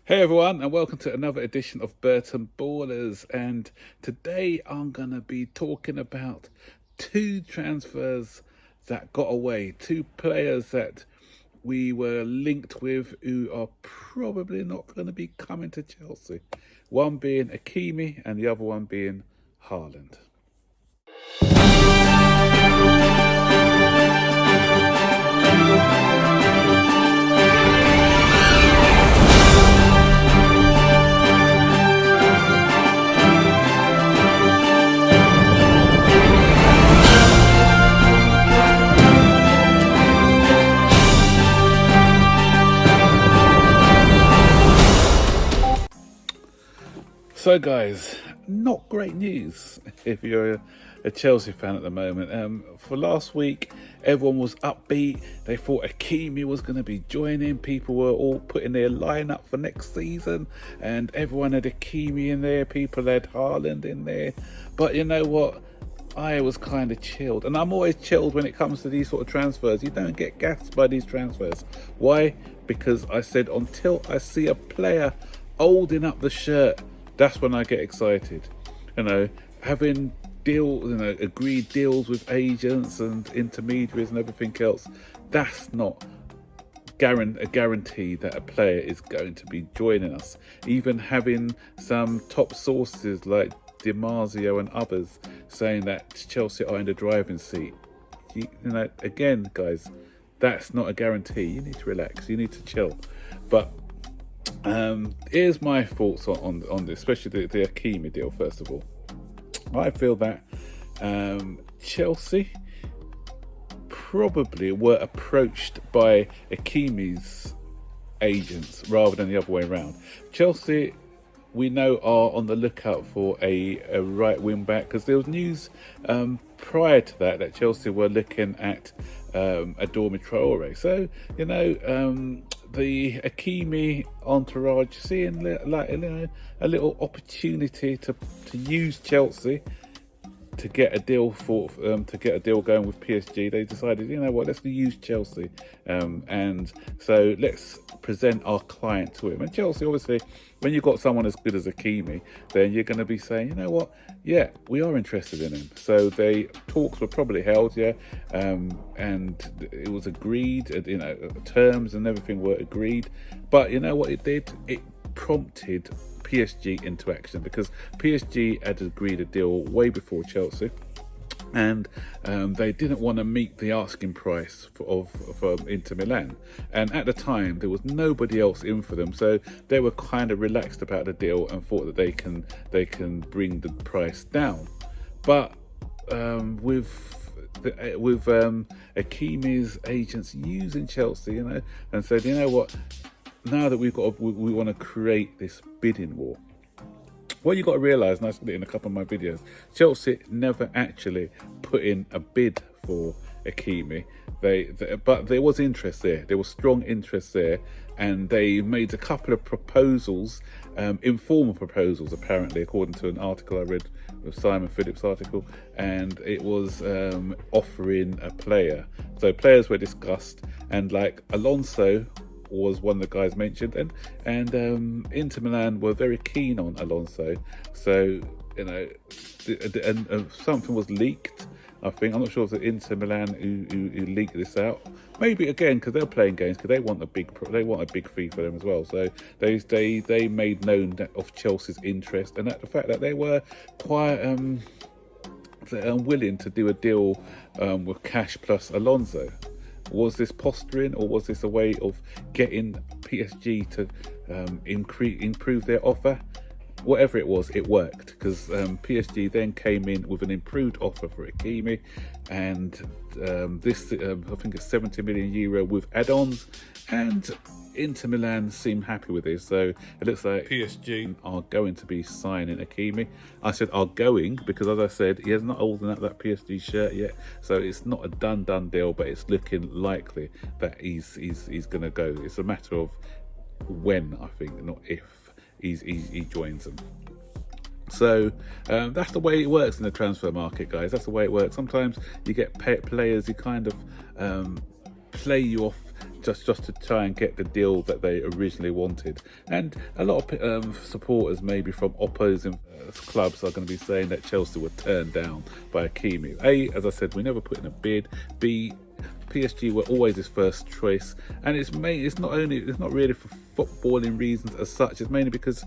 Hey everyone, and welcome to another edition of Burton Ballers. And today I'm going to be talking about two transfers that got away, two players that we were linked with who are probably not going to be coming to Chelsea. One being Hakimi and the other one being Haaland. So guys, not great news if you're a Chelsea fan at the moment. For last week, everyone was upbeat. They thought Hakimi was going to be joining. People were all putting their lineup for next season, and everyone had Hakimi in there. People had Haaland in there. But you know what? I was kind of chilled, and I'm always chilled when it comes to these sort of transfers. You don't get gassed by these transfers. Why? Because I said until I see a player holding up the shirt, that's when I get excited. You know, having agreed deals with agents and intermediaries and everything else, that's not a guarantee that a player is going to be joining us. Even having some top sources like DiMarzio and others saying that Chelsea are in the driving seat. You know, again, guys, that's not a guarantee. You need to relax. You need to chill. But here's my thoughts on this, especially the Hakimi deal. First of all, I feel that Chelsea probably were approached by Hakimi's agents rather than the other way around. Chelsea, we know, are on the lookout for a right wing back, because there was news prior to that Chelsea were looking at Adama Traore. So you know, the Hakimi entourage seeing like a little opportunity to use Chelsea to get a deal going with PSG. They decided, you know what, let's use Chelsea, and so let's present our client to him. And Chelsea, obviously, when you've got someone as good as Hakimi, then you're going to be saying, you know what, yeah, we are interested in him. So talks were probably held, and it was agreed. You know, terms and everything were agreed. But you know what it did? It prompted PSG into action, because PSG had agreed a deal way before Chelsea, and they didn't want to meet the asking price for Inter Milan, and at the time there was nobody else in for them, so they were kind of relaxed about the deal and thought that they can bring the price down. But with Hakimi's agents using Chelsea, you know, and said, you know what, now that we want to create this bidding war. What you got to realise, and I said it in a couple of my videos, Chelsea never actually put in a bid for Hakimi. But there was interest there. There was strong interest there, and they made a couple of proposals, informal proposals, apparently, according to an article I read, Simon Phillips' article, and it was offering a player. So players were discussed, and like Alonso was one of the guys mentioned, and Inter Milan were very keen on Alonso. So you know, and something was leaked. I think, I'm not sure if it's Inter Milan who leaked this out. Maybe again because they're playing games, because they want a big fee for them as well. So they made known of Chelsea's interest, and the fact that they were quite unwilling to do a deal with cash plus Alonso. Was this posturing, or was this a way of getting PSG to improve their offer? Whatever it was, it worked, because PSG then came in with an improved offer for Hakimi, and this I think it's €70 million with add-ons, and Inter Milan seem happy with this. So it looks like PSG are going to be signing Hakimi. I said are going because, as I said, he has not holding up that PSG shirt yet, so it's not a done deal, but it's looking likely that he's going to go. It's a matter of when, I think, not if he joins them. So that's the way it works in the transfer market, guys. That's the way it works. Sometimes you get players who kind of play you off just to try and get the deal that they originally wanted. And a lot of supporters, maybe from opposing clubs, are going to be saying that Chelsea were turned down by Hakimi. A, as I said, we never put in a bid. B, PSG were always his first choice, and it's not really for footballing reasons as such. It's mainly because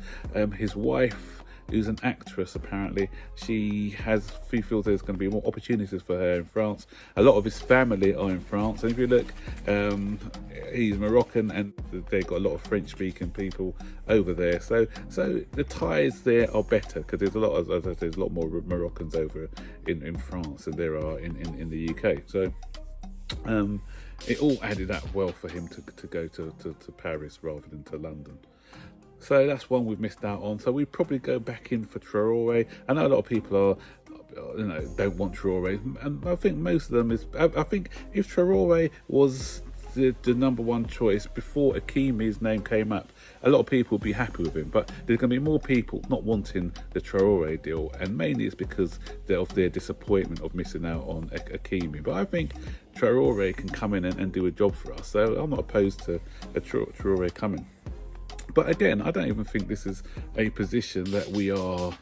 his wife, who's an actress, apparently she feels there's going to be more opportunities for her in France. A lot of his family are in France, and if you look, he's Moroccan, and they've got a lot of French-speaking people over there. So the ties there are better, because there's a lot more Moroccans over in France than there are in the UK. So it all added up well for him to go to Paris rather than to London. So that's one we've missed out on. So we probably go back in for Traore. I know a lot of people don't want Traore, and I think most of them is. I think if Traore was the number one choice before Hakimi's name came up, a lot of people would be happy with him. But there's going to be more people not wanting the Traore deal, and mainly it's because of their disappointment of missing out on Hakimi. But I think Traore can come in and do a job for us, so I'm not opposed to a Traore coming. But again, I don't even think this is a position that we are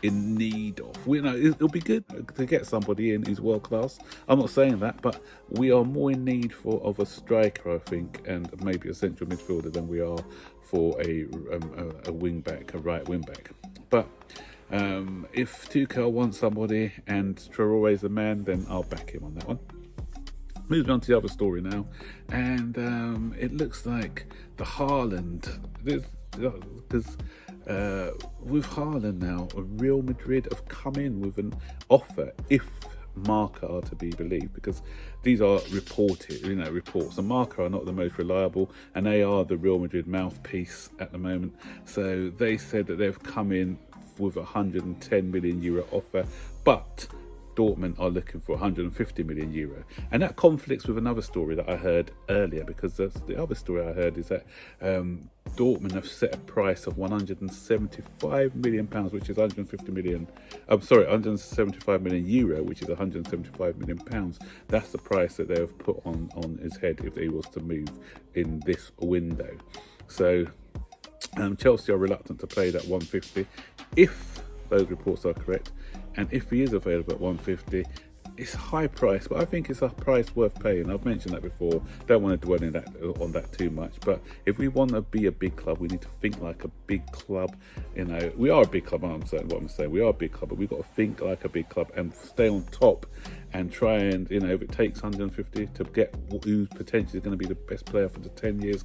in need of. It'll be good to get somebody in who's world class. I'm not saying that, but we are more in need of a striker, I think, and maybe a central midfielder than we are for a wing back, a right wing back. But if Tuchel wants somebody and Traore is the man, then I'll back him on that one. Moving on to the other story now, and it looks like the Haaland, because with Haaland now, Real Madrid have come in with an offer, if Marca are to be believed, because these are reports. And Marca are not the most reliable, and they are the Real Madrid mouthpiece at the moment. So they said that they've come in with a €110 million offer, but Dortmund are looking for €150 million, and that conflicts with another story that I heard earlier, because the other story I heard is that Dortmund have set a price of €175 million, which is 150 million. I'm sorry, €175 million, which is 175 million pounds. That's the price that they have put on his head if he was to move in this window. So Chelsea are reluctant to pay that 150 if those reports are correct. And if he is available at 150, it's a high price, but I think it's a price worth paying. I've mentioned that before. Don't want to dwell on that too much. But if we want to be a big club, we need to think like a big club. We are a big club. We are a big club, but we've got to think like a big club and stay on top and try and, if it takes 150 to get who potentially is going to be the best player for the 10 years.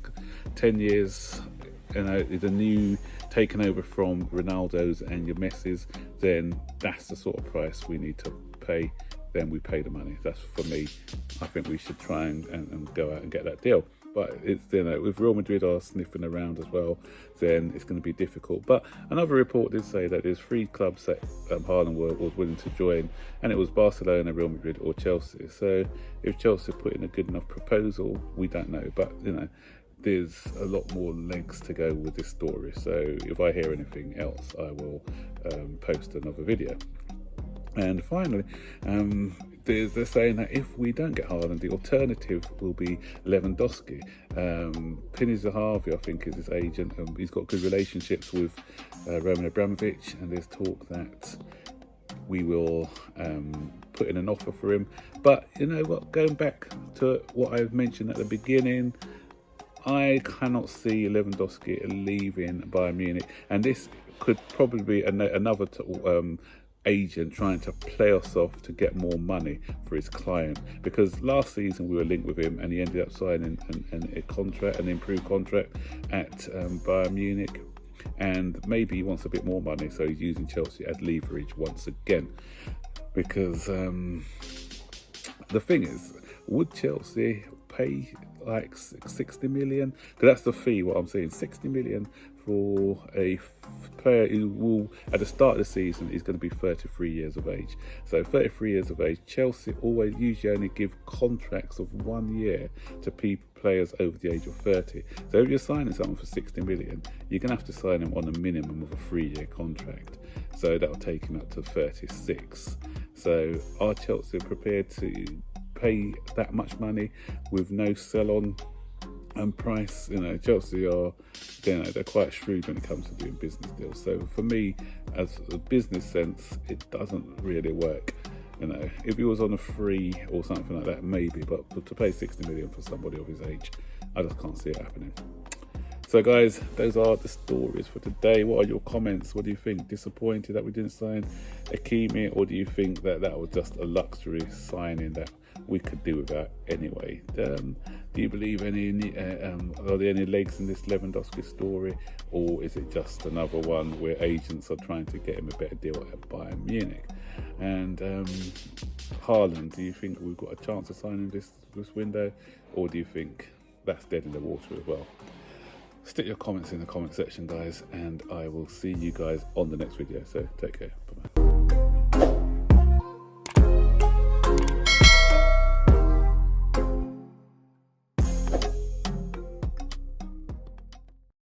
Is a new taken over from Ronaldo's and your Messi's, then that's the sort of price we need to pay. Then we pay the money. That's for me. I think we should try and go out and get that deal. But it's if Real Madrid are sniffing around as well, then it's going to be difficult. But another report did say that there's 3 clubs that Haaland was willing to join, and it was Barcelona, Real Madrid, or Chelsea. So if Chelsea put in a good enough proposal, we don't know. But there's a lot more lengths to go with this story. So if I hear anything else, I will post another video. And finally, they're saying that if we don't get Haaland, the alternative will be Lewandowski. Pini Zahavi, I think, is his agent. He's got good relationships with Roman Abramovich, and there's talk that we will put in an offer for him. But you know what, going back to what I mentioned at the beginning, I cannot see Lewandowski leaving Bayern Munich, and this could probably be another agent trying to play us off to get more money for his client, because last season we were linked with him and he ended up signing an improved contract at Bayern Munich, and maybe he wants a bit more money, so he's using Chelsea as leverage once again. Because the thing is, would Chelsea pay like 60 million? Because that's the fee, what I'm saying, 60 million for a player who will, at the start of the season, is going to be 33 years of age. So 33 years of age, Chelsea usually only give contracts of 1 year to players over the age of 30. So if you're signing someone for 60 million, you're going to have to sign him on a minimum of a 3-year contract. So that'll take him up to 36. So are Chelsea prepared to pay that much money with no sell-on And price, Chelsea are, they're quite shrewd when it comes to doing business deals. So for me, as a business sense, it doesn't really work. If he was on a free or something like that, maybe, but to pay 60 million for somebody of his age, I just can't see it happening. So guys, those are the stories for today. What are your comments? What do you think? Disappointed that we didn't sign Hakimi, or do you think that was just a luxury signing that we could do without anyway? Do you believe are there any legs in this Lewandowski story, or is it just another one where agents are trying to get him a better deal at Bayern Munich? And Haaland, do you think we've got a chance of signing this window, or do you think that's dead in the water as well? Stick your comments in the comment section, guys, and I will see you guys on the next video. So take care. Bye-bye.